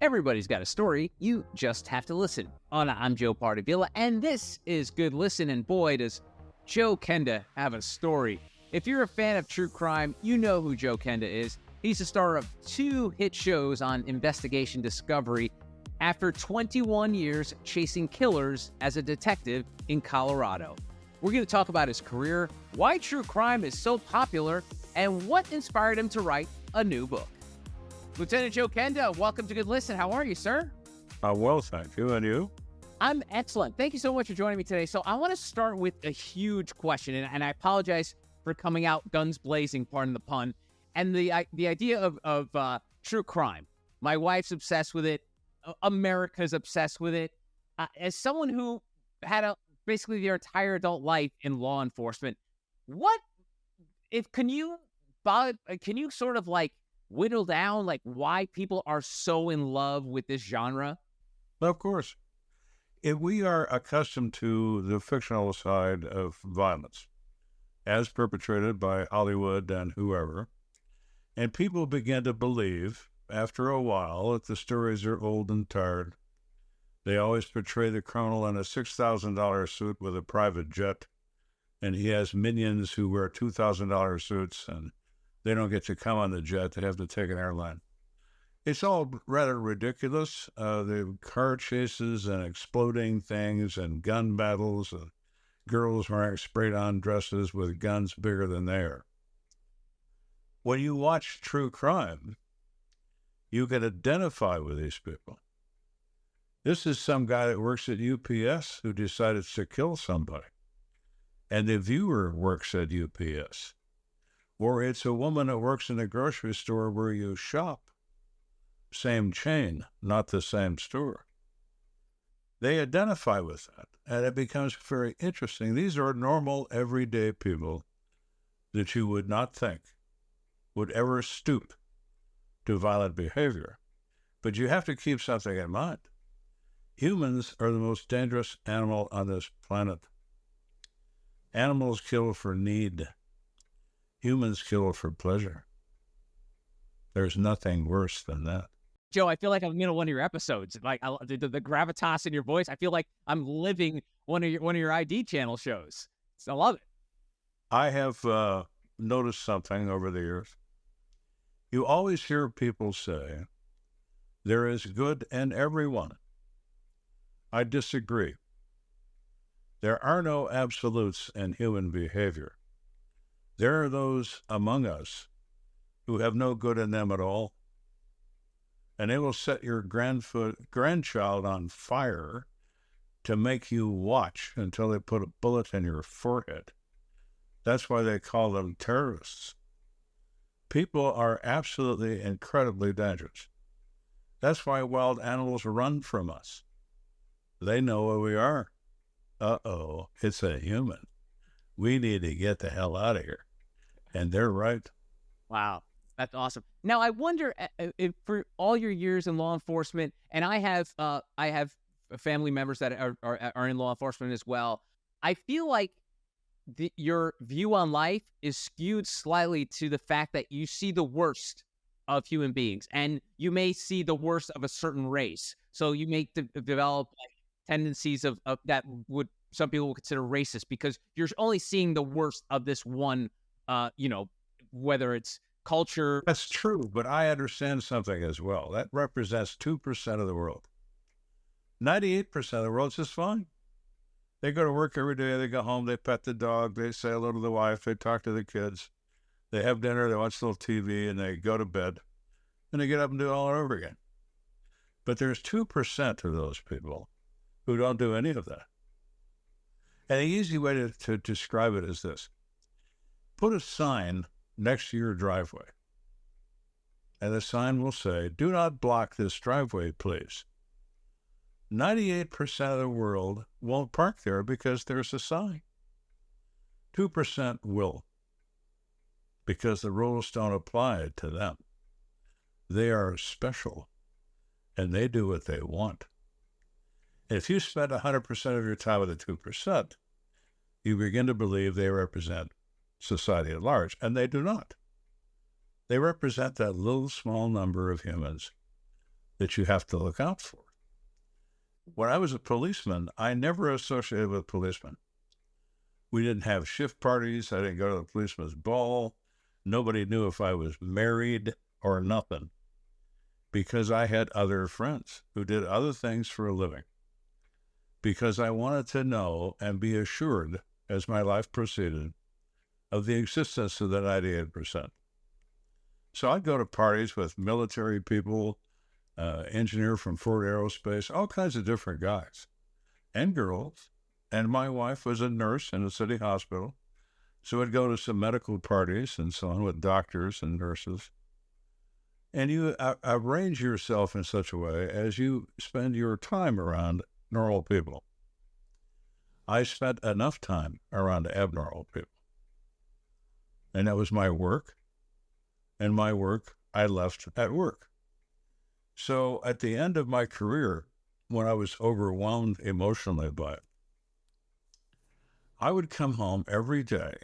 Everybody's got a story, you just have to listen. I'm Joe Pardavila, and this is Good Listen, and boy, does Joe Kenda have a story. If you're a fan of true crime, you know who Joe Kenda is. He's the star of 2 hit shows on Investigation Discovery after 21 years chasing killers as a detective in Colorado. We're going to talk about his career, why true crime is so popular, and what inspired him to write a new book. Lieutenant Joe Kenda, welcome to Good Listen. How are you, sir? Well, thank you. And you? I'm excellent. Thank you so much for joining me today. So I want to start with a huge question, and I apologize for coming out guns blazing, pardon the pun, and the idea of true crime. My wife's obsessed with it. America's obsessed with it. As someone who had basically their entire adult life in law enforcement, can you sort of like whittle down like why people are so in love with this genre? Of course. If we are accustomed to the fictional side of violence as perpetrated by Hollywood and whoever, and people begin to believe after a while that the stories are old and tired. They always portray the criminal in a $6,000 suit with a private jet, and he has minions who wear $2,000 suits, and they don't get to come on the jet. They have to take an airline. It's all rather ridiculous. The car chases and exploding things and gun battles and girls wearing sprayed-on dresses with guns bigger than they are. When you watch true crime, you can identify with these people. This is some guy that works at UPS who decided to kill somebody, and the viewer works at UPS. Or it's a woman that works in a grocery store where you shop. Same chain, not the same store. They identify with that, and it becomes very interesting. These are normal, everyday people that you would not think would ever stoop to violent behavior. But you have to keep something in mind. Humans are the most dangerous animal on this planet. Animals kill for need. Humans kill for pleasure. There's nothing worse than that. Joe, I feel like I'm in one of your episodes. Like the gravitas in your voice, I feel like I'm living one of your ID channel shows. So I love it. I have noticed something over the years. You always hear people say, there is good in everyone. I disagree. There are no absolutes in human behavior. There are those among us who have no good in them at all, and they will set your grandchild on fire to make you watch until they put a bullet in your forehead. That's why they call them terrorists. People are absolutely incredibly dangerous. That's why wild animals run from us. They know where we are. Uh-oh, it's a human. We need to get the hell out of here. And they're right. Wow, that's awesome. Now, I wonder if for all your years in law enforcement, and I have family members that are in law enforcement as well. I feel like your view on life is skewed slightly to the fact that you see the worst of human beings, and you may see the worst of a certain race. So you may develop tendencies of that would some people would consider racist because you're only seeing the worst of this one. Whether it's culture. That's true, but I understand something as well. That represents 2% of the world. 98% of the world is just fine. They go to work every day, they go home, they pet the dog, they say hello to the wife, they talk to the kids, they have dinner, they watch a little TV, and they go to bed, and they get up and do it all over again. But there's 2% of those people who don't do any of that. And the easy way to describe it is this. Put a sign next to your driveway, and the sign will say, do not block this driveway, please. 98% of the world won't park there because there's a sign. 2% will, because the rules don't apply to them. They are special, and they do what they want. If you spend 100% of your time with the 2%, you begin to believe they represent society at large, and they do not. They represent that little small number of humans that you have to look out for. When I was a policeman, I never associated with policemen. We didn't have shift parties. I didn't go to the policeman's ball. Nobody knew if I was married or nothing, because I had other friends who did other things for a living. Because I wanted to know and be assured as my life proceeded of the existence of the 98%. So I'd go to parties with military people, engineer from Ford Aerospace, all kinds of different guys and girls. And my wife was a nurse in a city hospital. So I'd go to some medical parties and so on with doctors and nurses. And you arrange yourself in such a way as you spend your time around normal people. I spent enough time around abnormal people. And that was my work. And my work, I left at work. So at the end of my career, when I was overwhelmed emotionally by it, I would come home every day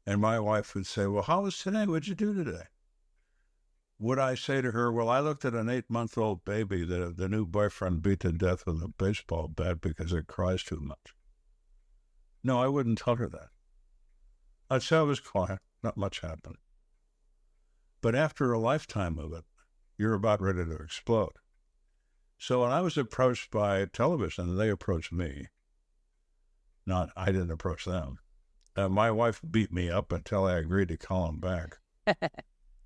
and my wife would say, well, how was today? What'd you do today? Would I say to her, well, I looked at an 8-month-old baby that the new boyfriend beat to death with a baseball bat because it cries too much? No, I wouldn't tell her that. I'd say I was quiet, not much happened. But after a lifetime of it, you're about ready to explode. So when I was approached by television, they approached me. Not, I didn't approach them. My wife beat me up until I agreed to call them back,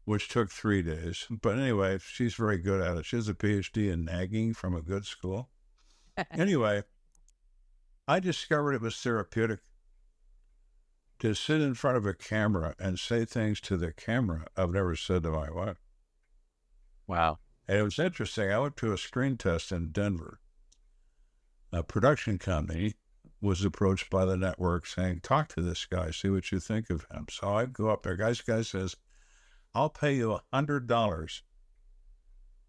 which took 3 days. But anyway, she's very good at it. She has a PhD in nagging from a good school. Anyway, I discovered it was therapeutic to sit in front of a camera and say things to the camera I've never said to my wife. Wow. And it was interesting. I went to a screen test in Denver. A production company was approached by the network saying, talk to this guy, see what you think of him. So I go up there. Guy says, I'll pay you $100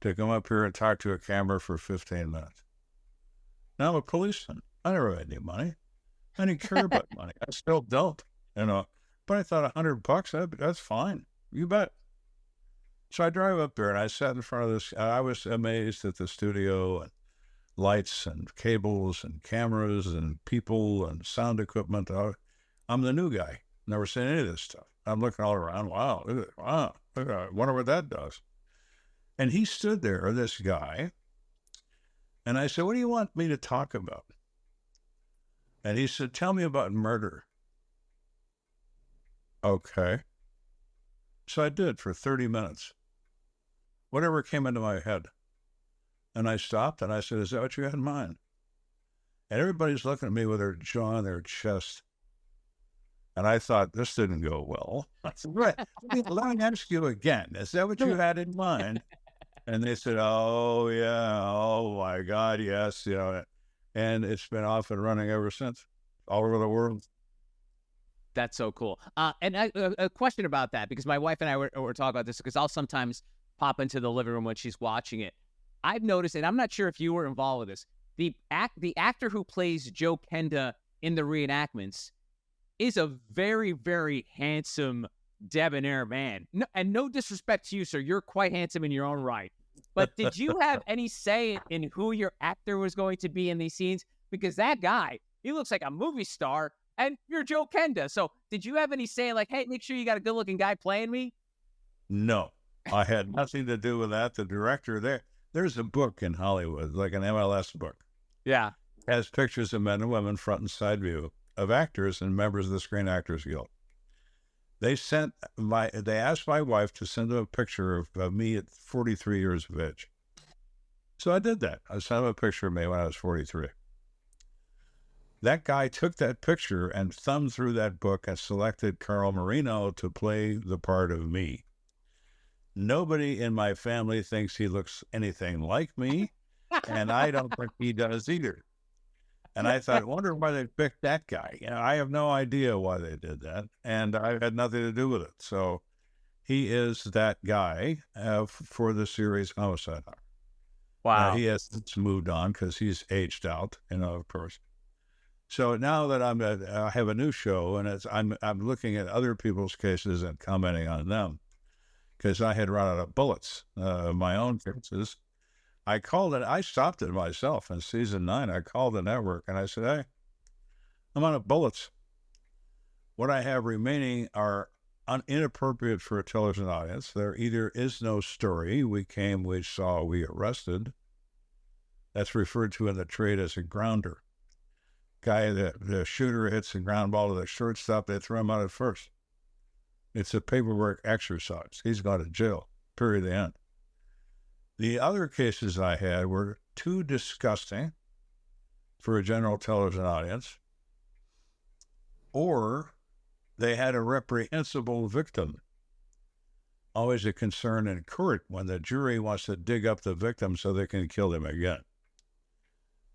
to come up here and talk to a camera for 15 minutes. Now I'm a policeman. I never had any money. I didn't care about money. I still don't, But I thought $100, that's fine. You bet. So I drive up there and I sat in front of this. I was amazed at the studio and lights and cables and cameras and people and sound equipment. I'm the new guy. Never seen any of this stuff. I'm looking all around. Wow, look at it. Wow, I wonder what that does. And he stood there, this guy, and I said, what do you want me to talk about? And he said, tell me about murder. Okay. So I did for 30 minutes. Whatever came into my head. And I stopped and I said, is that what you had in mind? And everybody's looking at me with their jaw on their chest. And I thought, this didn't go well. I said, right. Let me ask you again. Is that what you had in mind? And they said, oh, yeah. Oh, my God, yes. And it's been off and running ever since, all over the world. That's so cool. And a question about that, because my wife and I were talking about this, because I'll sometimes pop into the living room when she's watching it. I've noticed, and I'm not sure if you were involved with this, the actor who plays Joe Kenda in the reenactments is a very, very handsome, debonair man. No, and no disrespect to you, sir. You're quite handsome in your own right. But did you have any say in who your actor was going to be in these scenes? Because that guy, he looks like a movie star, and you're Joe Kenda. So did you have any say, like, hey, make sure you got a good-looking guy playing me? No, I had nothing to do with that. The director there's a book in Hollywood, like an MLS book. Yeah. It has pictures of men and women, front and side view, of actors and members of the Screen Actors Guild. They asked my wife to send them a picture of me at 43 years of age. So I did that. I sent them a picture of me when I was 43. That guy took that picture and thumbed through that book and selected Carl Marino to play the part of me. Nobody in my family thinks he looks anything like me, and I don't think he does either. And I thought, I wonder why they picked that guy. I have no idea why they did that, and I had nothing to do with it. So he is that guy for the series Homicide. Wow. He has moved on because he's aged out, of course. So now that I have a new show, and I'm looking at other people's cases and commenting on them, because I had run out of bullets, my own cases. I called it, I stopped it myself in season 9. I called the network and I said, hey, I'm out of bullets. What I have remaining are inappropriate for a television audience. There either is no story. We came, we saw, we arrested. That's referred to in the trade as a grounder. Guy, the shooter hits the ground ball to the shortstop, they throw him out at first. It's a paperwork exercise. He's gone to jail, period, the end. The other cases I had were too disgusting for a general television audience, or they had a reprehensible victim. Always a concern in court when the jury wants to dig up the victim so they can kill him again.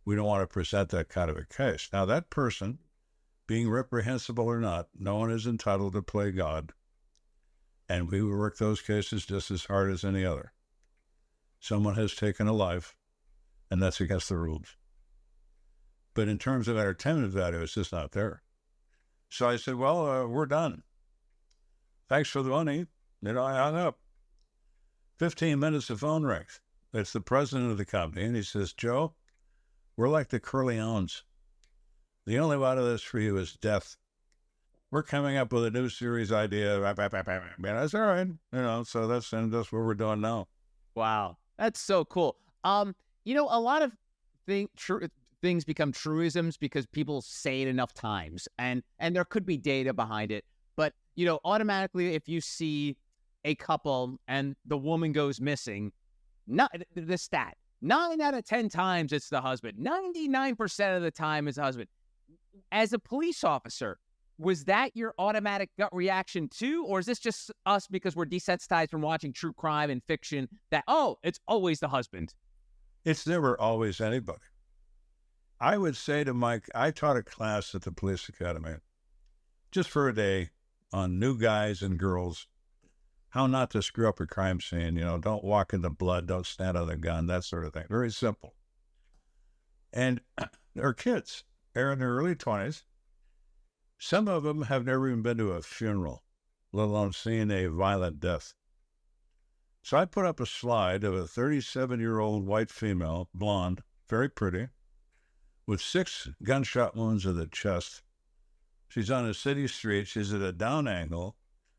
We don't want to present that kind of a case. Now, that person, being reprehensible or not, no one is entitled to play God. And we will work those cases just as hard as any other. Someone has taken a life, and that's against the rules. But in terms of entertainment value, it's just not there. So I said, well, we're done. Thanks for the money. I hung up. 15 minutes, the phone rings. It's the president of the company, and he says, Joe, we're like the Corleones. The only way out of this for you is death. We're coming up with a new series idea. That's all right. So that's what we're doing now. Wow. That's so cool. A lot of things become truisms because people say it enough times, and there could be data behind it. But, automatically, if you see a couple and the woman goes missing, the stat, 9 out of 10 times it's the husband. 99% of the time it's the husband. As a police officer, was that your automatic gut reaction too? Or is this just us because we're desensitized from watching true crime and fiction that, it's always the husband? It's never always anybody. I would say to Mike, I taught a class at the police academy just for a day on new guys and girls, how not to screw up a crime scene. Don't walk in the blood, don't stand on the gun, that sort of thing. Very simple. And they're kids. They're in their early 20s. Some of them have never even been to a funeral, let alone seen a violent death. So I put up a slide of a 37-year-old white female, blonde, very pretty, with 6 gunshot wounds in the chest. She's on a city street. She's at a down angle,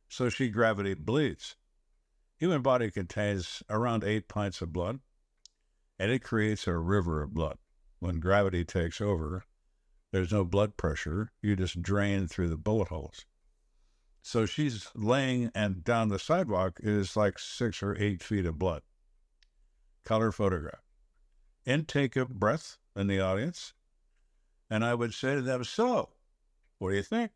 so she gravity bleeds. Human body contains around 8 pints of blood, and it creates a river of blood. When gravity takes over, there's no blood pressure. You just drain through the bullet holes. So she's laying, and down the sidewalk is like 6 or 8 feet of blood. Color photograph. Intake of breath in the audience. And I would say to them, so, what do you think?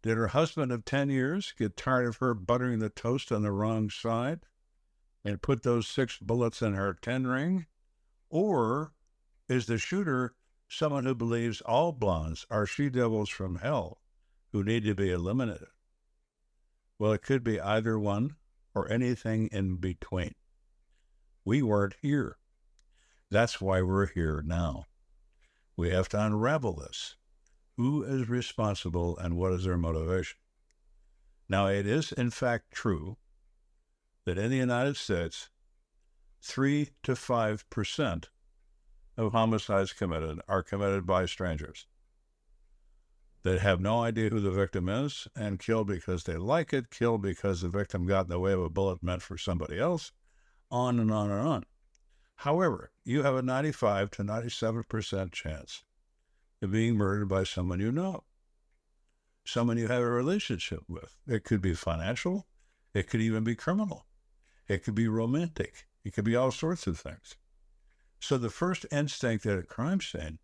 Did her husband of 10 years get tired of her buttering the toast on the wrong side and put those 6 bullets in her 10 ring? Or is the shooter someone who believes all blondes are she-devils from hell who need to be eliminated? Well, it could be either one or anything in between. We weren't here. That's why we're here now. We have to unravel this. Who is responsible and what is their motivation? Now, it is in fact true that in the United States, 3 to 5% of homicides committed are committed by strangers that have no idea who the victim is and kill because they like it, kill because the victim got in the way of a bullet meant for somebody else, on and on and on. However, you have a 95 to 97% chance of being murdered by someone you know, someone you have a relationship with. It could be financial. It could even be criminal. It could be romantic. It could be all sorts of things. So the first instinct at a crime scene,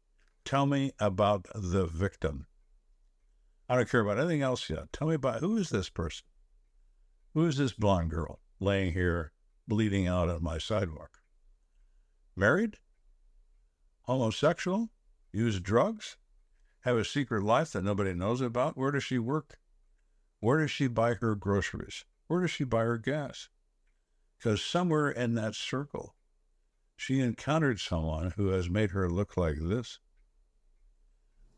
tell me about the victim. I don't care about anything else yet. Tell me about, who is this person? Who is this blonde girl laying here bleeding out on my sidewalk? Married? Homosexual? Use drugs? Have a secret life that nobody knows about? Where does she work? Where does she buy her groceries? Where does she buy her gas? Because somewhere in that circle, she encountered someone who has made her look like this.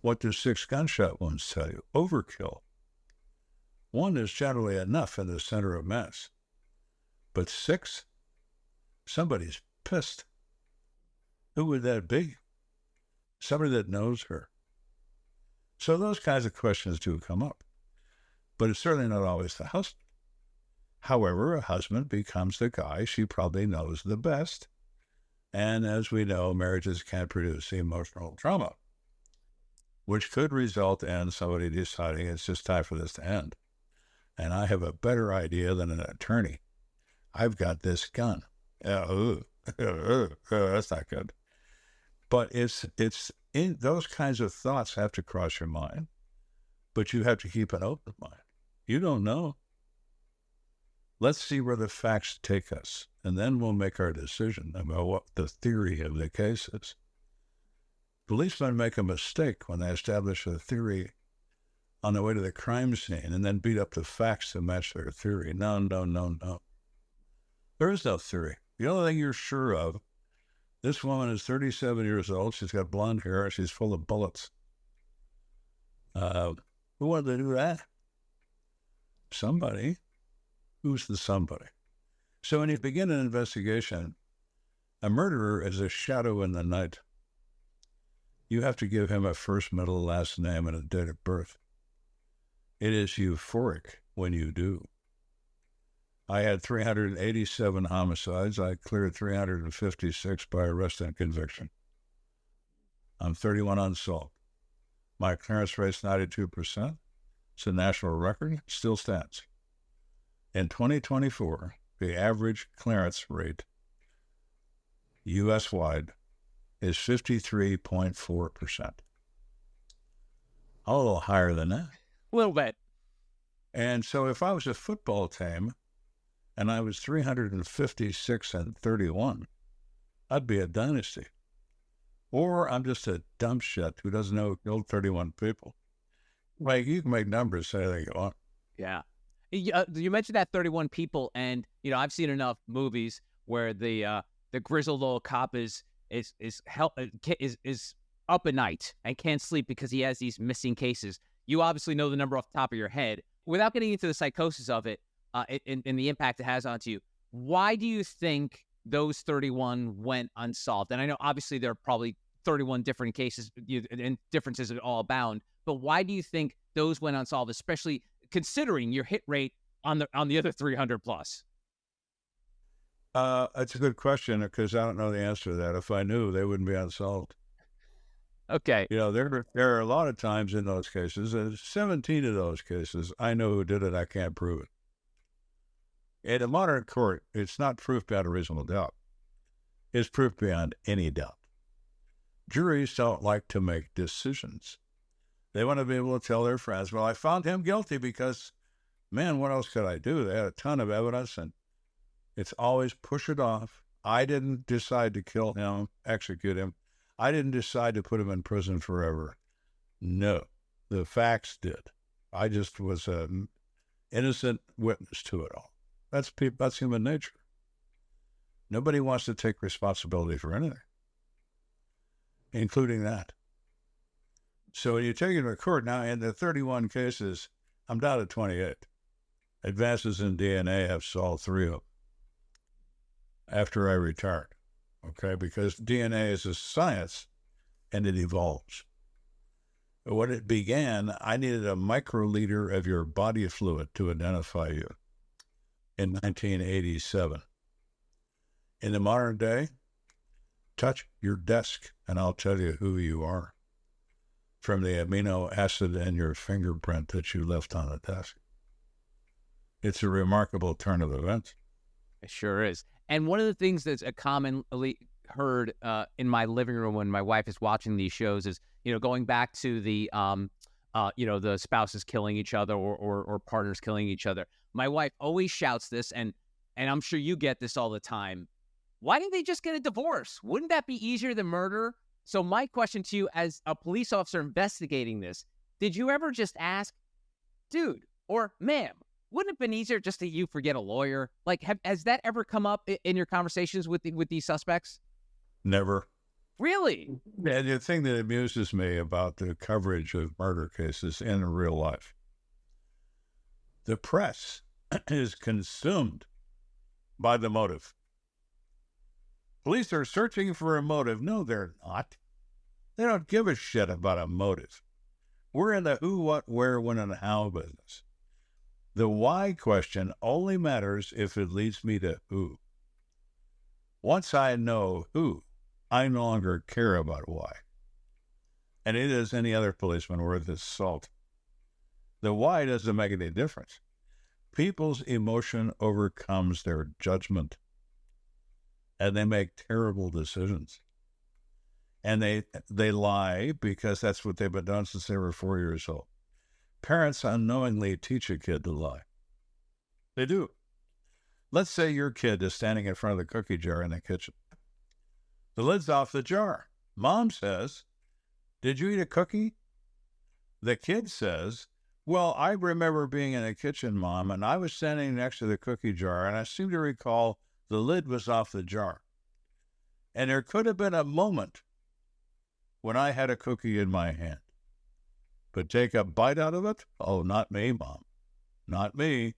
What do 6 gunshot wounds tell you? Overkill. 1 is generally enough in the center of mass. But 6? Somebody's pissed. Who would that be? Somebody that knows her. So those kinds of questions do come up. But it's certainly not always the husband. However, a husband becomes the guy she probably knows the best. And as we know, marriages can produce emotional trauma, which could result in somebody deciding it's just time for this to end. And I have a better idea than an attorney. I've got this gun. That's not good. But it's in those kinds of thoughts have to cross your mind, but you have to keep an open mind. You don't know. Let's see where the facts take us, and then we'll make our decision about what the theory of the case is. Policemen make a mistake when they establish a theory on the way to the crime scene and then beat up the facts to match their theory. No. There is no theory. The only thing you're sure of, this woman is 37 years old. She's got blonde hair. She's full of bullets. Who wanted to do that? Somebody. Who's the somebody? So when you begin an investigation, a murderer is a shadow in the night. You have to give him a first, middle, last name, and a date of birth. It is euphoric when you do. I had 387 homicides. I cleared 356 by arrest and conviction. I'm 31 unsolved. My clearance rate's 92%. It's a national record. Still stands. In 2024, the average clearance rate, U.S.-wide, is 53.4%. A little higher than that. A little bit. And so if I was a football team and I was 356 and 31, I'd be a dynasty. Or I'm just a dumb shit who doesn't know killed 31 people. Like, you can make numbers say anything you want. Yeah. You mentioned that 31 people, and I've seen enough movies where the grizzled old cop is up at night and can't sleep because he has these missing cases. You obviously know the number off the top of your head. Without getting into the psychosis of it, and the impact it has onto you, why do you think those 31 went unsolved? And I know obviously there are probably 31 different cases and differences are all abound, but why do you think those went unsolved, especially considering your hit rate on the other 300 plus? That's a good question, because I don't know the answer to that. If I knew, they wouldn't be unsolved. Okay. There are a lot of times in those cases, 17 of those cases, I know who did it, I can't prove it. In a modern court, it's not proof beyond a reasonable doubt. It's proof beyond any doubt. Juries don't like to make decisions. They want to be able to tell their friends, well, I found him guilty because, man, what else could I do? They had a ton of evidence, and it's always push it off. I didn't decide to kill him, execute him. I didn't decide to put him in prison forever. No, the facts did. I just was an innocent witness to it all. That's human nature. Nobody wants to take responsibility for anything, including that. So when you take it to court now, in the 31 cases, I'm down to 28. Advances in DNA have solved 3 of them after I retired. Okay, because DNA is a science and it evolves. When it began, I needed a microliter of your body fluid to identify you in 1987. In the modern day, touch your desk and I'll tell you who you are from the amino acid in your fingerprint that you left on the desk. It's a remarkable turn of events. It sure is. And one of the things that's commonly heard in my living room when my wife is watching these shows is, going back to the, the spouses killing each other or partners killing each other. My wife always shouts this, and I'm sure you get this all the time. Why didn't they just get a divorce? Wouldn't that be easier than murder? So my question to you as a police officer investigating this, did you ever just ask, dude or ma'am, wouldn't it have been easier just to you forget a lawyer? Like, has that ever come up in your conversations with these suspects? Never. Really? Yeah, the thing that amuses me about the coverage of murder cases in real life, the press is consumed by the motive. Police are searching for a motive. No, they're not. They don't give a shit about a motive. We're in the who, what, where, when, and how business. The why question only matters if it leads me to who. Once I know who, I no longer care about why. And it is any other policeman worth his salt. The why doesn't make any difference. People's emotion overcomes their judgment. And they make terrible decisions. And they lie because that's what they've been doing since they were 4 years old. Parents unknowingly teach a kid to lie. They do. Let's say your kid is standing in front of the cookie jar in the kitchen. The lid's off the jar. Mom says, "Did you eat a cookie?" The kid says, "Well, I remember being in the kitchen, Mom, and I was standing next to the cookie jar, and I seem to recall the lid was off the jar. And there could have been a moment when I had a cookie in my hand. But take a bite out of it? Oh, not me, Mom. Not me.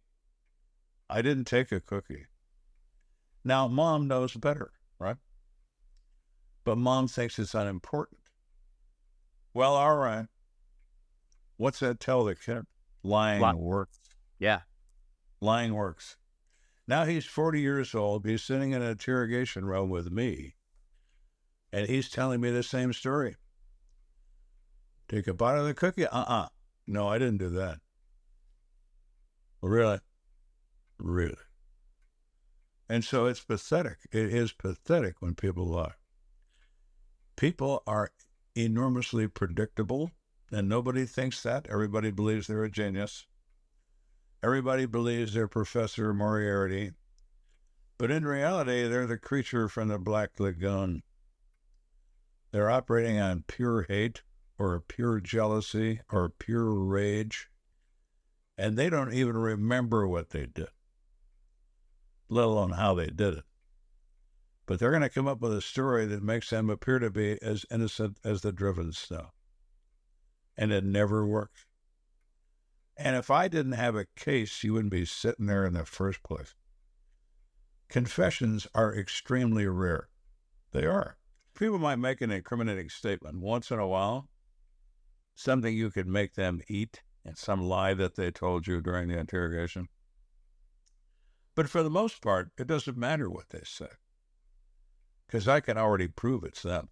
I didn't take a cookie." Now, Mom knows better, right? But Mom thinks it's unimportant. Well, all right. What's that tell the kid? Lying works. Yeah. Lying works. Now he's 40 years old. He's sitting in an interrogation room with me. And he's telling me the same story. Take a bite of the cookie? No, I didn't do that. Really? Really? And so it's pathetic. It is pathetic when people lie. People are enormously predictable, and nobody thinks that. Everybody believes they're a genius. Everybody believes they're Professor Moriarty. But in reality, they're the creature from the Black Lagoon. They're operating on pure hate or pure jealousy or pure rage, and they don't even remember what they did, let alone how they did it. But they're going to come up with a story that makes them appear to be as innocent as the driven snow. And it never works. And if I didn't have a case, you wouldn't be sitting there in the first place. Confessions are extremely rare. They are. People might make an incriminating statement once in a while, something you could make them eat, and some lie that they told you during the interrogation. But for the most part, it doesn't matter what they say, because I can already prove it's them.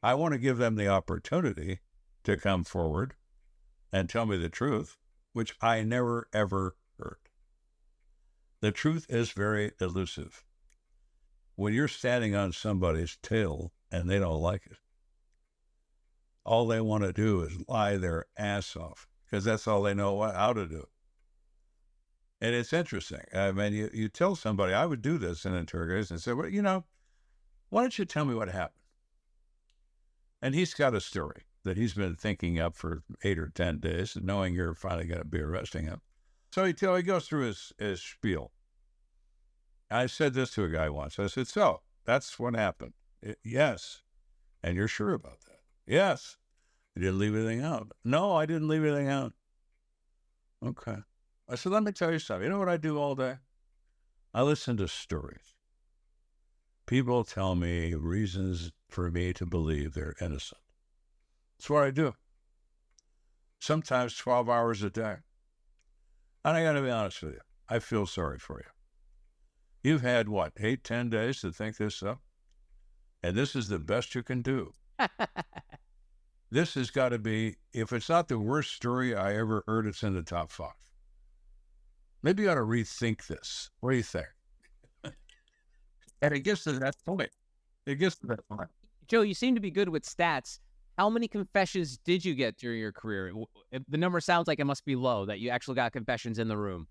I want to give them the opportunity to come forward and tell me the truth, which I never, ever heard. The truth is very elusive. When you're standing on somebody's tail and they don't like it, all they want to do is lie their ass off, because that's all they know how to do. And it's interesting. I mean, you tell somebody, I would do this in interrogation and say, well, why don't you tell me what happened? And he's got a story that he's been thinking up for 8 or 10 days, knowing you're finally going to be arresting him. So he goes through his spiel. I said this to a guy once. I said, so that's what happened. Yes. And you're sure about that? Yes. You didn't leave anything out? No, I didn't leave anything out. Okay. I said, let me tell you something. You know what I do all day? I listen to stories. People tell me reasons for me to believe they're innocent. That's what I do. Sometimes 12 hours a day. And I got to be honest with you. I feel sorry for you. You've had, 8, 10 days to think this up? And this is the best you can do. This has got to be, if it's not the worst story I ever heard, it's in the top 5. Maybe you ought to rethink this. What do you think? And it gets to that point. Joe, you seem to be good with stats. How many confessions did you get during your career? The number sounds like it must be low, that you actually got confessions in the room.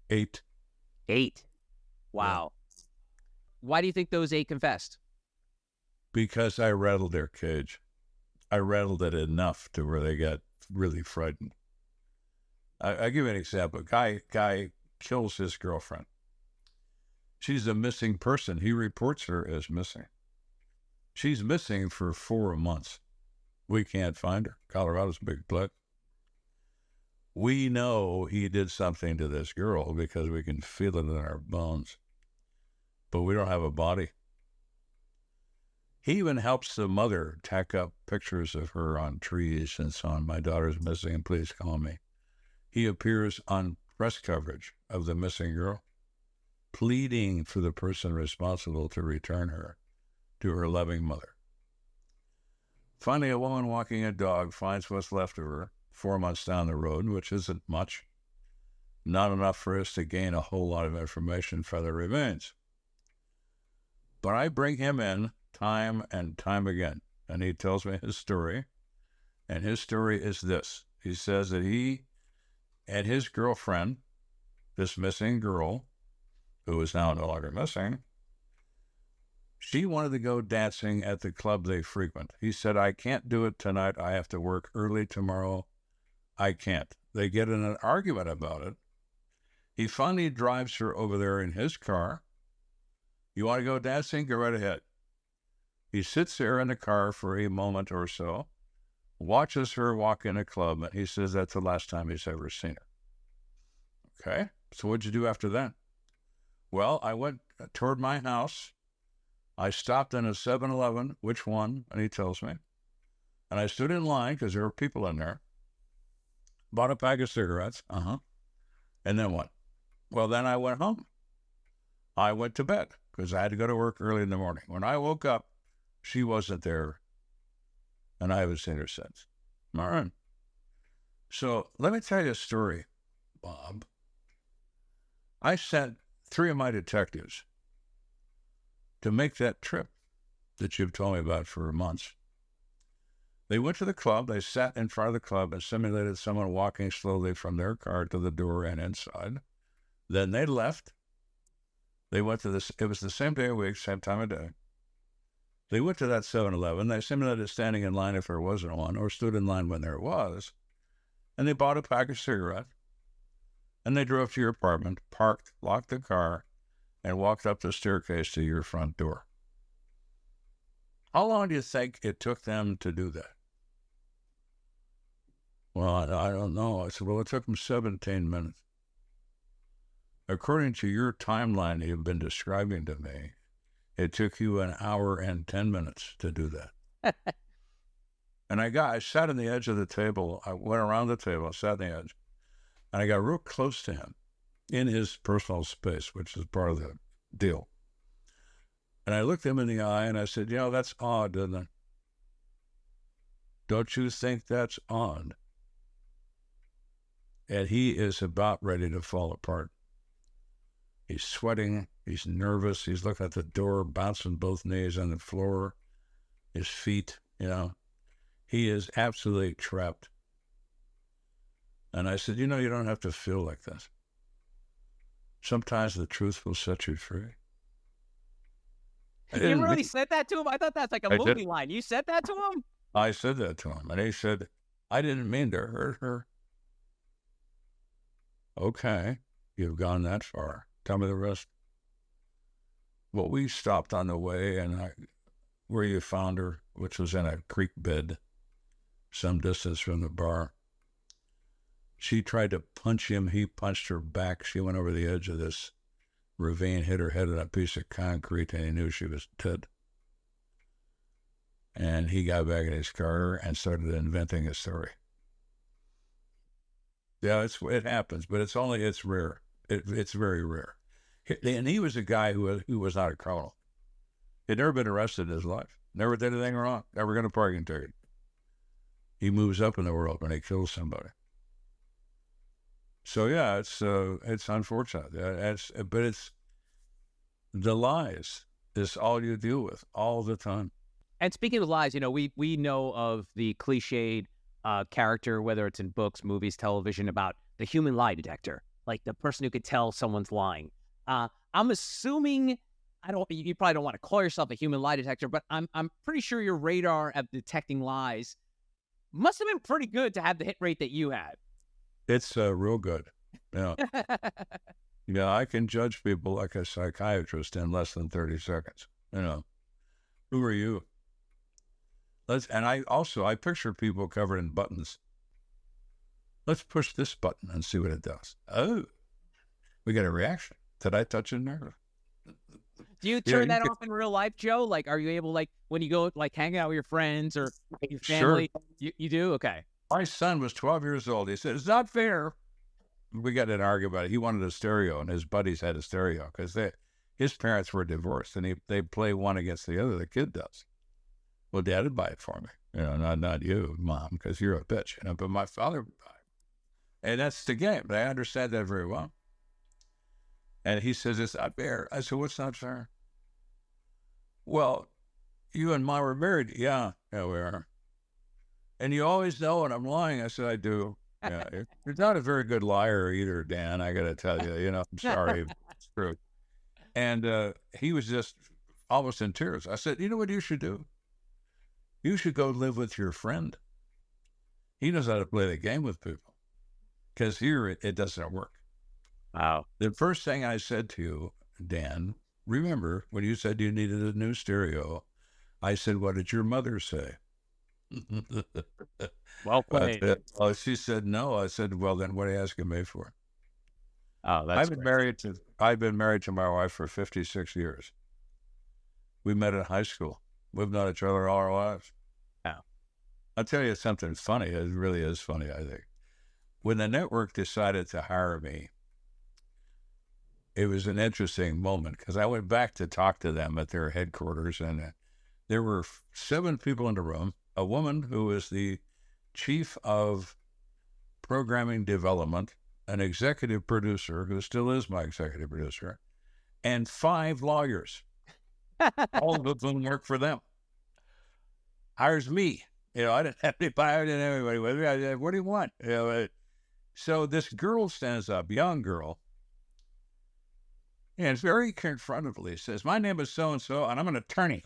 8. 8? Wow. Yeah. Why do you think those 8 confessed? Because I rattled their cage. I rattled it enough to where they got really frightened. I'll give you an example. Guy kills his girlfriend. She's a missing person. He reports her as missing. She's missing for 4 months. We can't find her. Colorado's a big place. We know he did something to this girl because we can feel it in our bones. but we don't have a body. He even helps the mother tack up pictures of her on trees and so on. My daughter's missing, please call me. He appears on press coverage of the missing girl, pleading for the person responsible to return her to her loving mother. Finally, a woman walking a dog finds what's left of her 4 months down the road, which isn't much, not enough for us to gain a whole lot of information for the remains. But I bring him in time and time again, and he tells me his story, and his story is this. He says that he and his girlfriend, this missing girl, who is now no longer missing, she wanted to go dancing at the club they frequent. He said, I can't do it tonight. I have to work early tomorrow. I can't. They get in an argument about it. He finally drives her over there in his car. You want to go dancing? Go right ahead. He sits there in the car for a moment or so, watches her walk in a club, and he says that's the last time he's ever seen her. Okay, so what'd you do after that? Well, I went toward my house. I stopped in a 7-Eleven, which one? And he tells me. And I stood in line because there were people in there. Bought a pack of cigarettes. And then what? Well, then I went home. I went to bed because I had to go to work early in the morning. When I woke up, she wasn't there, and I haven't seen her since. All right. So let me tell you a story, Bob. I sent 3 of my detectives to make that trip that you've told me about for months. They went to the club. They sat in front of the club and simulated someone walking slowly from their car to the door and inside. Then they left. They went to this. It was the same day of week, same time of day. They went to that 7-Eleven. They simulated standing in line if there wasn't one, or stood in line when there was. And they bought a pack of cigarettes. And they drove to your apartment, parked, locked the car, and walked up the staircase to your front door. How long do you think it took them to do that? Well, I don't know. I said, well, it took them 17 minutes. According to your timeline you've been describing to me, it took you 1 hour and 10 minutes to do that. And I sat on the edge of the table. I went around the table, sat on the edge, and I got real close to him in his personal space, which is part of the deal. And I looked him in the eye and I said, that's odd, isn't it? Don't you think that's odd? And he is about ready to fall apart. He's sweating. He's nervous. He's looking at the door, bouncing both knees on the floor, his feet, He is absolutely trapped. And I said, you don't have to feel like this. Sometimes the truth will set you free. You really said that to him? I thought that's like a movie line. You said that to him? I said that to him. And he said, I didn't mean to hurt her. Okay, you've gone that far. Tell me the rest. Well, we stopped on the way, and where you found her, which was in a creek bed, some distance from the bar. She tried to punch him. He punched her back. She went over the edge of this ravine, hit her head on a piece of concrete, and he knew she was dead. And he got back in his car and started inventing a story. Yeah, it happens, but it's rare. It's very rare. And he was a guy who was not a criminal. He'd never been arrested in his life. Never did anything wrong. Never got a parking ticket. He moves up in the world when he kills somebody. So yeah, it's unfortunate. But it's the lies is all you deal with all the time. And speaking of lies, we know of the cliched character, whether it's in books, movies, television, about the human lie detector, like the person who could tell someone's lying. I'm assuming you probably don't want to call yourself a human lie detector, but I'm pretty sure your radar at detecting lies must have been pretty good to have the hit rate that you had. It's real good. Yeah. Yeah, I can judge people like a psychiatrist in less than 30 seconds. Who are you? And I picture people covered in buttons. Let's push this button and see what it does. Oh, we get a reaction. Did I touch a nerve? Do you Yeah, turn that off in real life, Joe? Like, are you able, like, when you go, like, hang out with your friends or your sure. family, you do? Okay. My son was 12 years old. He said, "It's not fair." We got in an argument about it. He wanted a stereo, and his buddies had a stereo because his parents were divorced, and they play one against the other. The kid does. Well, Dad would buy it for me. Not you, Mom, because you're a bitch. But my father would buy it. And that's the game. I understand that very well. And he says, "It's not fair." I said, "What's not fair?" "Well, you and Mom were married." "Yeah, we are." "And you always know when I'm lying." I said, "I do." "Yeah, you're not a very good liar either, Dan. I got to tell you, I'm sorry. It's true." And he was just almost in tears. I said, "You know what you should do? You should go live with your friend. He knows how to play the game with people. Because here it doesn't work." Wow. The first thing I said to you, Dan, remember when you said you needed a new stereo, I said, "What did your mother say?" Well played. Oh, she said no. I said, "Well, then what are you asking me for?" Oh, that's great. I've been married to my wife for 56 years. We met in high school. We've known each other all our lives. Oh. I'll tell you something funny. It really is funny, I think. When the network decided to hire me, it was an interesting moment because I went back to talk to them at their headquarters, and there were 7 people in the room, a woman who was the chief of programming development, an executive producer who still is my executive producer, and 5 lawyers, all of them work for them. Hires me. I didn't have anybody with me. I said, "What do you want?" So this girl stands up, young girl, and very confrontively says, "My name is so-and-so, and I'm an attorney."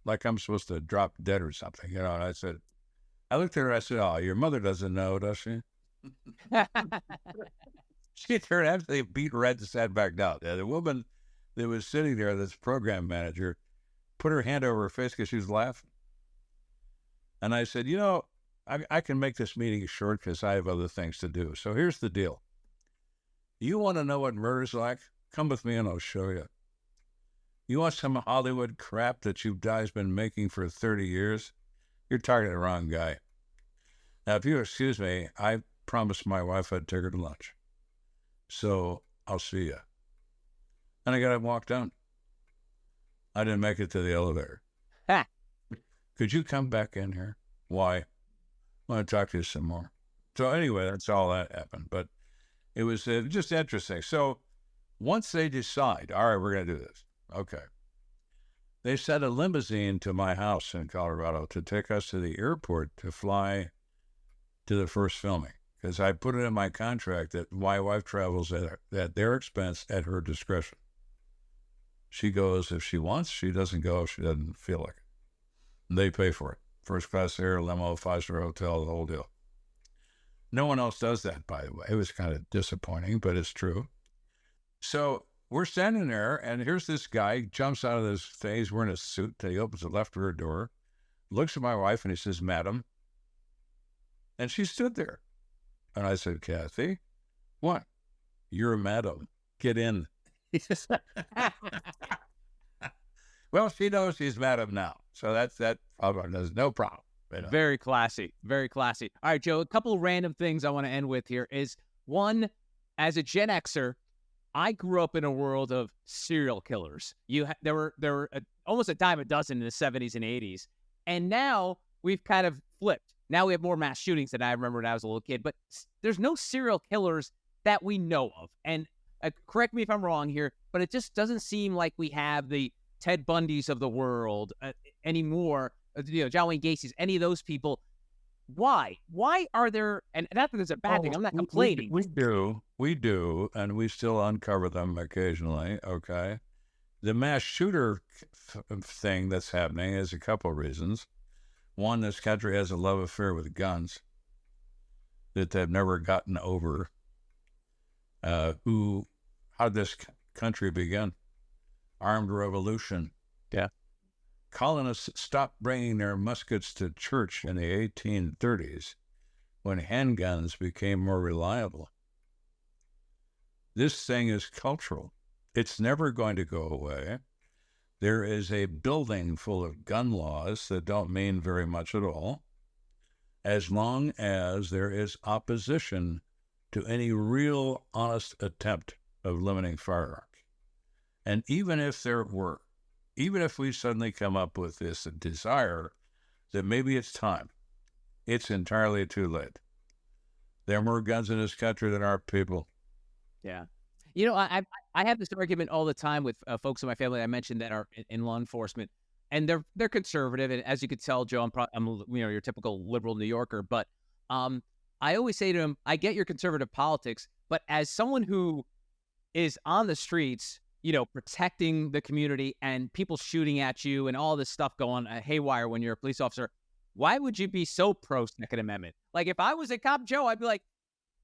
Like I'm supposed to drop dead or something, And I looked at her, I said, "Oh, your mother doesn't know, does she?" She turned absolutely beat red and sat back down. The woman that was sitting there, this program manager, put her hand over her face because she was laughing. And I said, I can make this meeting short because I have other things to do. So here's the deal. You want to know what murder's like? Come with me and I'll show you. You want some Hollywood crap that you guys been making for 30 years? You're talking to the wrong guy. Now, if you excuse me, I promised my wife I'd take her to lunch. So I'll see you. And I got to walk down. I didn't make it to the elevator. Ha. Could you come back in here? Why? I want to talk to you some more. So anyway, that's all that happened. But it was just interesting. So once they decide, all right, we're going to do this. Okay. They sent a limousine to my house in Colorado to take us to the airport to fly to the first filming. Because I put it in my contract that my wife travels at their expense at her discretion. She goes if she wants. She doesn't go if she doesn't feel like it. They pay for it. First class air, limo, 5-star hotel, the whole deal. No one else does that, by the way. It was kind of disappointing, but it's true. So we're standing there, and here's this guy, jumps out of this thing. He's wearing a suit. He opens the left rear door, looks at my wife, and he says, "Madam." And she stood there. And I said, "Kathy, what? You're a madam. Get in." Well, she knows she's madam now. So that's that. There's no problem. Very classy. Very classy. All right, Joe, a couple of random things I want to end with here is one, as a Gen Xer, I grew up in a world of serial killers. There were almost a dime a dozen in the 70s and 80s. And now we've kind of flipped. Now we have more mass shootings than I remember when I was a little kid. But there's no serial killers that we know of. And correct me if I'm wrong here, but it just doesn't seem like we have the Ted Bundys of the world anymore. John Wayne Gacy's, any of those people. Why? Why are there? And not that there's a bad thing. I'm not complaining. We do, and we still uncover them occasionally. Okay, the mass shooter thing that's happening is a couple of reasons. One, this country has a love affair with guns that they've never gotten over. How did this country begin? Armed revolution. Yeah. Colonists stopped bringing their muskets to church in the 1830s when handguns became more reliable. This thing is cultural. It's never going to go away. There is a building full of gun laws that don't mean very much at all, as long as there is opposition to any real honest attempt of limiting firearms. And even if there were, even if we suddenly come up with this desire that maybe it's time, it's entirely too late. There are more guns in this country than our people. Yeah. I have this argument all the time with folks in my family I mentioned that are in law enforcement, and they're conservative. And as you could tell, Joe, I'm your typical liberal New Yorker. But I always say to them, I get your conservative politics, but as someone who is on the streets, protecting the community and people shooting at you and all this stuff going haywire when you're a police officer, why would you be so pro Second Amendment? Like if I was a cop, Joe, I'd be like,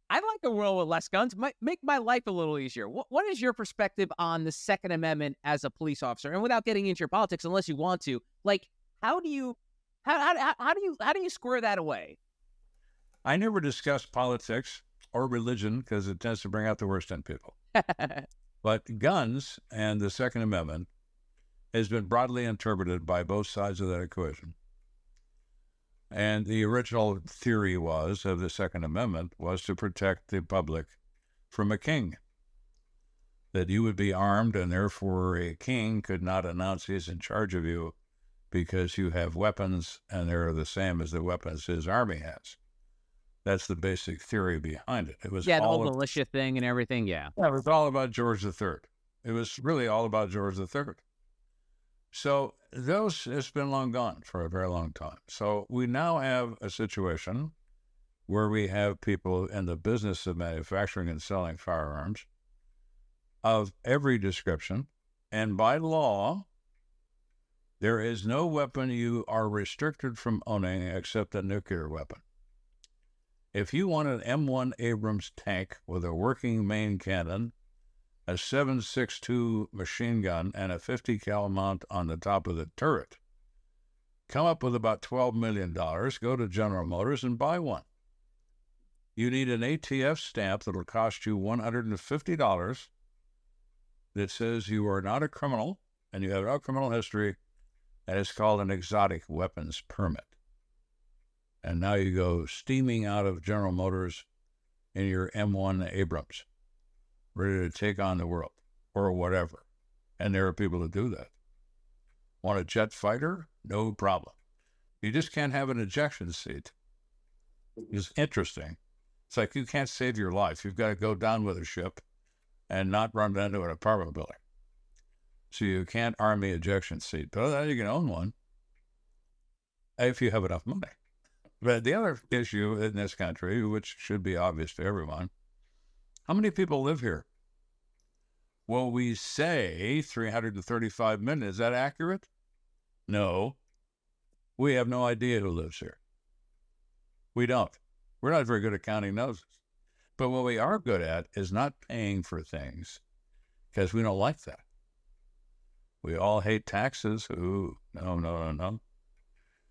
I'd like a world with less guns. Might make my life a little easier. What is your perspective on the Second Amendment as a police officer? And without getting into your politics, unless you want to, like, how do you square that away? I never discuss politics or religion because it tends to bring out the worst in people. But guns and the Second Amendment has been broadly interpreted by both sides of that equation. And the original theory of the Second Amendment was to protect the public from a king. That you would be armed and therefore a king could not announce he's in charge of you because you have weapons and they're the same as the weapons his army has. That's the basic theory behind it. It was the whole militia thing and everything, yeah. Yeah, it was all about George III. It was really all about George III. So it's been long gone for a very long time. So we now have a situation where we have people in the business of manufacturing and selling firearms of every description. And by law, there is no weapon you are restricted from owning except a nuclear weapon. If you want an M1 Abrams tank with a working main cannon, a 7.62 machine gun, and a 50 cal mount on the top of the turret, come up with about $12 million, go to General Motors and buy one. You need an ATF stamp that'll cost you $150 that says you are not a criminal and you have no criminal history, and it's called an exotic weapons permit. And now you go steaming out of General Motors in your M1 Abrams, ready to take on the world or whatever. And there are people that do that. Want a jet fighter? No problem. You just can't have an ejection seat. It's interesting. It's like you can't save your life. You've got to go down with a ship and not run into an apartment building. So you can't Army ejection seat. But other than that, you can own one if you have enough money. But the other issue in this country, which should be obvious to everyone, how many people live here? Well, we say 335 million. Is that accurate? No. We have no idea who lives here. We don't. We're not very good at counting noses. But what we are good at is not paying for things because we don't like that. We all hate taxes. Ooh, no.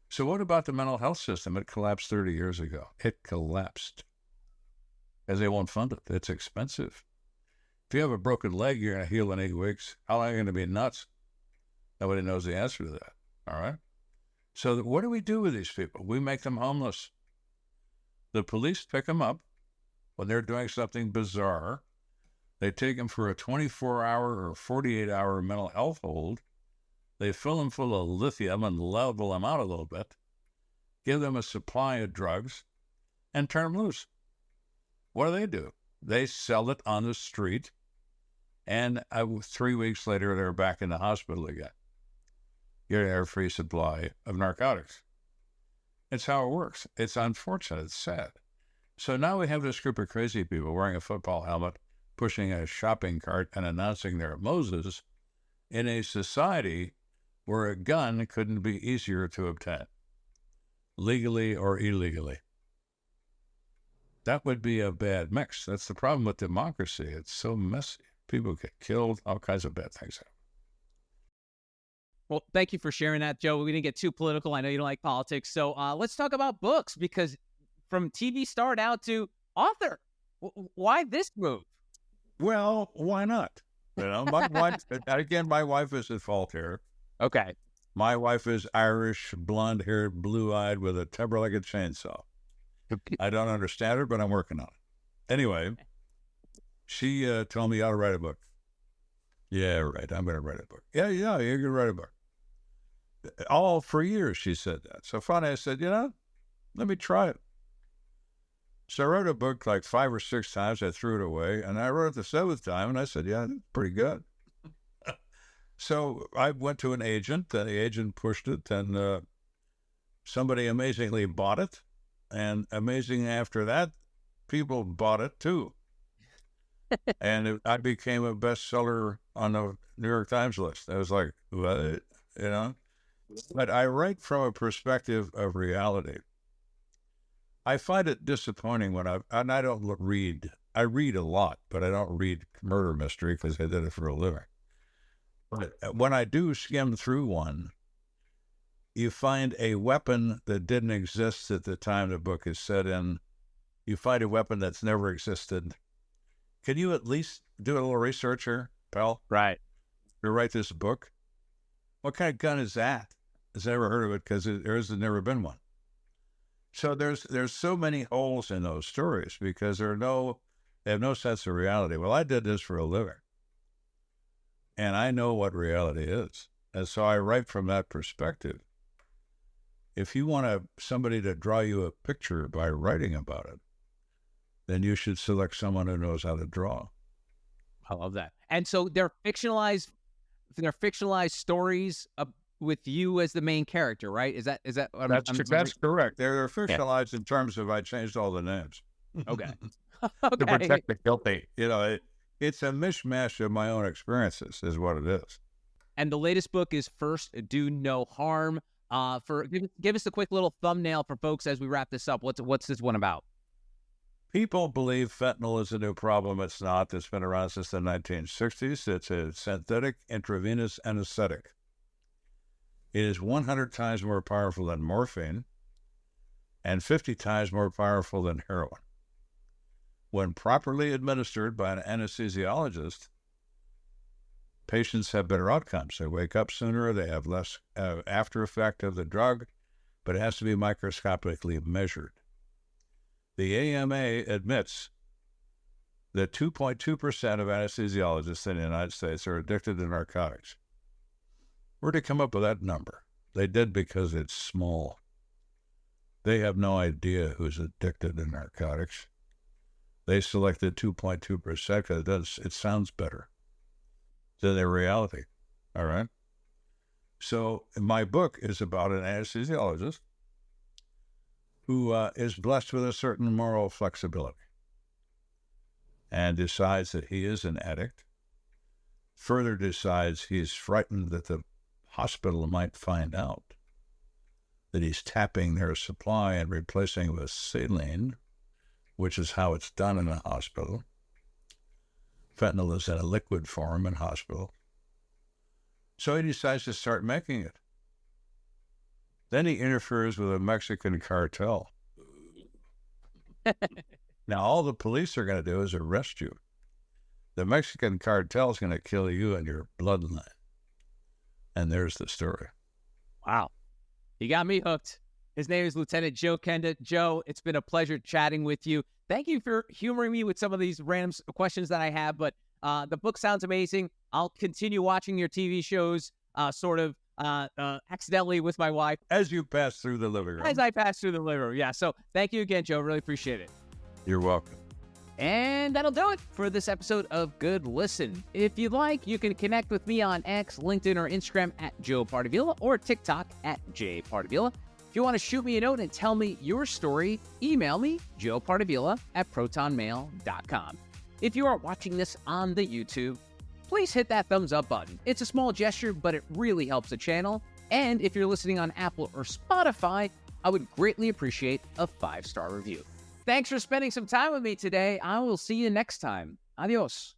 So what about the mental health system? It collapsed 30 years ago. It collapsed because they won't fund it. It's expensive. If you have a broken leg, you're going to heal in 8 weeks. How long are you going to be nuts? Nobody knows the answer to that. All right? So what do we do with these people? We make them homeless. The police pick them up when they're doing something bizarre. They take them for a 24-hour or 48-hour mental health hold. They fill them full of lithium and level them out a little bit, give them a supply of drugs, and turn them loose. What do? They sell it on the street, and 3 weeks later, they're back in the hospital again, getting a free supply of narcotics. It's how it works. It's unfortunate. It's sad. So now we have this group of crazy people wearing a football helmet, pushing a shopping cart, and announcing they're Moses in a society where a gun couldn't be easier to obtain, legally or illegally. That would be a bad mix. That's the problem with democracy. It's so messy. People get killed, all kinds of bad things happen. Well, thank you for sharing that, Joe. We didn't get too political. I know you don't like politics. So let's talk about books, because from TV star out to author, why this move? Well, why not? My wife, again, my wife is at fault here. Okay. My wife is Irish, blonde-haired, blue-eyed, with a temper like a chainsaw. I don't understand her, but I'm working on it. Anyway, she told me, you ought to write a book. Yeah, right. I'm going to write a book. Yeah, you're going to write a book. All for years, she said that. So finally I said, let me try it. So I wrote a book like 5 or 6 times. I threw it away. And I wrote it the 7th time, and I said, yeah, that's pretty good. So I went to an agent, and the agent pushed it, and somebody amazingly bought it. And amazing after that, people bought it too. And I became a bestseller on the New York Times list. I was like, what? But I write from a perspective of reality. I find it disappointing when I don't read. I read a lot, but I don't read murder mystery because I did it for a living. But when I do skim through one, you find a weapon that didn't exist at the time the book is set in. You find a weapon that's never existed. Can you at least do a little research here, pal? Right. To write this book? What kind of gun is that? Has never heard of it because there's never been one. So there's so many holes in those stories because they have no sense of reality. Well, I did this for a living, and I know what reality is, and so I write from that perspective. If you want somebody to draw you a picture by writing about it, then you should select someone who knows how to draw. I love that. And so they're fictionalized stories with you as the main character, right? Is that That's correct. They're fictionalized in terms of I changed all the names. Okay. To protect the guilty. It's a mishmash of my own experiences is what it is. And the latest book is First Do No Harm. Give us a quick little thumbnail for folks as we wrap this up. What's this one about? People believe fentanyl is a new problem. It's not. It's been around since the 1960s. It's a synthetic intravenous anesthetic. It is 100 times more powerful than morphine and 50 times more powerful than heroin. When properly administered by an anesthesiologist, patients have better outcomes. They wake up sooner. They have less after effect of the drug, but it has to be microscopically measured. The AMA admits that 2.2% of anesthesiologists in the United States are addicted to narcotics. Where'd they come up with that number? They did because it's small. They have no idea who's addicted to narcotics. They selected 2.2% because it sounds better than the reality. All right? So my book is about an anesthesiologist who is blessed with a certain moral flexibility and decides that he is an addict, further decides he's frightened that the hospital might find out that he's tapping their supply and replacing it with saline, which is how it's done in a hospital. Fentanyl is in a liquid form in hospital. So he decides to start making it. Then he interferes with a Mexican cartel. Now, all the police are going to do is arrest you. The Mexican cartel is going to kill you and your bloodline. And there's the story. Wow. You got me hooked. His name is Lieutenant Joe Kenda. Joe, it's been a pleasure chatting with you. Thank you for humoring me with some of these random questions that I have, but the book sounds amazing. I'll continue watching your TV shows accidentally with my wife. As you pass through the living room. As I pass through the living room, yeah. So thank you again, Joe. Really appreciate it. You're welcome. And that'll do it for this episode of Good Listen. If you'd like, you can connect with me on X, LinkedIn, or Instagram at Joe Pardavila or TikTok at jpardavila. If you want to shoot me a note and tell me your story, email me, joepardavila@protonmail.com. If you are watching this on the YouTube, please hit that thumbs up button. It's a small gesture, but it really helps the channel. And if you're listening on Apple or Spotify, I would greatly appreciate a 5-star review. Thanks for spending some time with me today. I will see you next time. Adios.